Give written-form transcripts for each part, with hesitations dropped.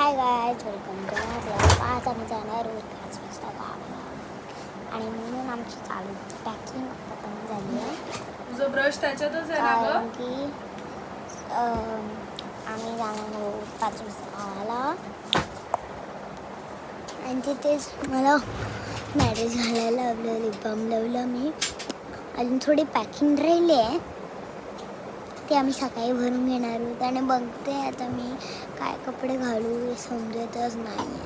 High guys, welcome to my blog. आज आम्ही जाणार आहोत 5 वाजता गावाला आणि म्हणून आमची चालू पॅकिंग पण झाली आहे. तुझा ब्रश त्याच्यातच आहे ना कारण ग? की आम्ही जाणार आहोत 5 वाजता गावाला आणि तिथेच मला मॅरेज घालायला लावलं, लिप बाम लावलं. मी अजून थोडी पॅकिंग राहिली आहे, ते आम्ही सकाळी भरून घेणार आहोत. आणि बघते आता मी काय कपडे घालू हे समजतच नाही आहे.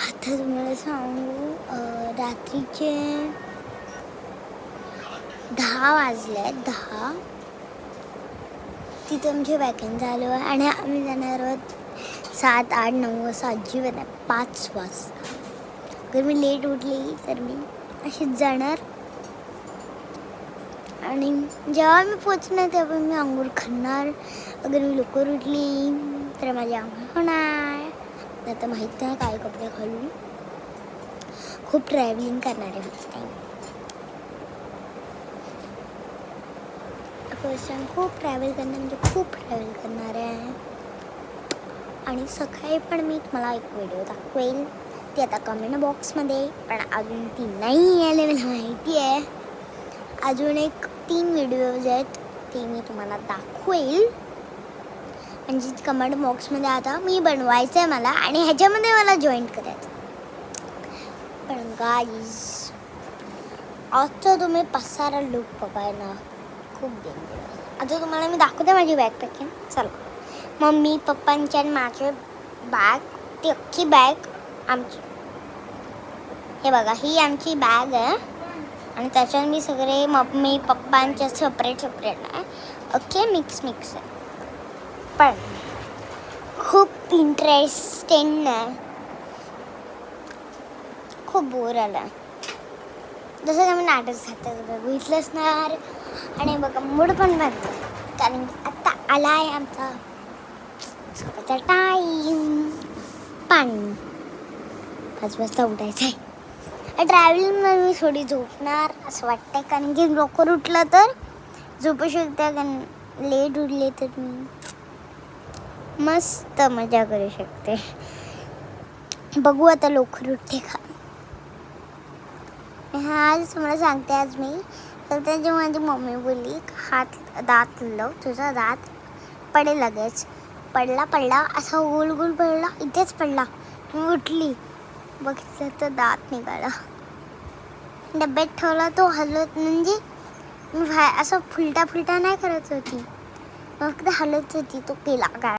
आता तुम्हाला सांगू, रात्रीचे 10 वाजले आहेत. 10 तिथे आमची पॅकिंग चालू आहे आणि आम्ही जाणार आहोत 7, 8, 9 वाजता. अजिबात नाही 5 वाजता. अगर मी लेट उठली तर मी अशीच जाणार. आणि जेव्हा मी पोचणार तेव्हा मी अंघोळ करणार. अगर मी लवकर उठली तर माझी अंघोळ होणार. आता माहीत नाही काय कपडे घालून. खूप ट्रॅव्हलिंग करणार आहे फर्स्ट टाईम. फर्स्ट टाईम खूप ट्रॅव्हल करणार, म्हणजे खूप ट्रॅव्हल करणार आहे. आणि सकाळी पण मी तुम्हाला एक व्हिडिओ दाखवेल, ती आता कमेंट बॉक्समध्ये. पण अजून ती नाही आली, मला माहिती आहे. अजून एक 3 व्हिडिओज आहेत, ते मी तुम्हाला दाखवेल. म्हणजे कमेंट बॉक्समध्ये आता मी बनवायचं आहे मला, आणि ह्याच्यामध्ये मला जॉईन करायचं. पण गाईज, आजचा तुम्ही पसारा लुक बघायला खूप डेंजर. आता तुम्हाला मी दाखवते माझी बॅग पॅकिंग. चला, मम्मी पप्पांची आणि माझे बॅग, ती अख्खी बॅग आमची. हे बघा, ही आमची बॅग आहे आणि त्याच्यात मी सगळे मम्मी पप्पांचे सेपरेट आहे. ओके, मिक्स आहे. पण खूप इंटरेस्टिंग आहे, खूप बोर आला. जसं की मी नाटक सारखं बघितलं असणार. आणि बघा, मूड पण बनतो, कारण की आत्ता आला आहे आमचा स्वतःचा टाईम. पण 5 वाजता उठायचं आहे. ट्रॅव्हलिंगमध्ये मी थोडी झोपणार असं वाटतं, कारण की लवकर उठलं तर झोपू शकते, कारण लेट उठले तर मी मस्त मजा करू शकते. बघू आता लवकर उठते का. आज तुम्हाला सांगते, आज मी तर त्याची माझी मम्मी बोलली, दात लाव, तुझा दात पडेल लगेच. पडला असा गोल पडला, इथेच पडला. मी उठली, बघितलं तर दात निघाला. डब्यात ठेवला, तो हलत, म्हणजे मी असं फुलटा नाही करत होती, फक्त हलत होती. तो केला काय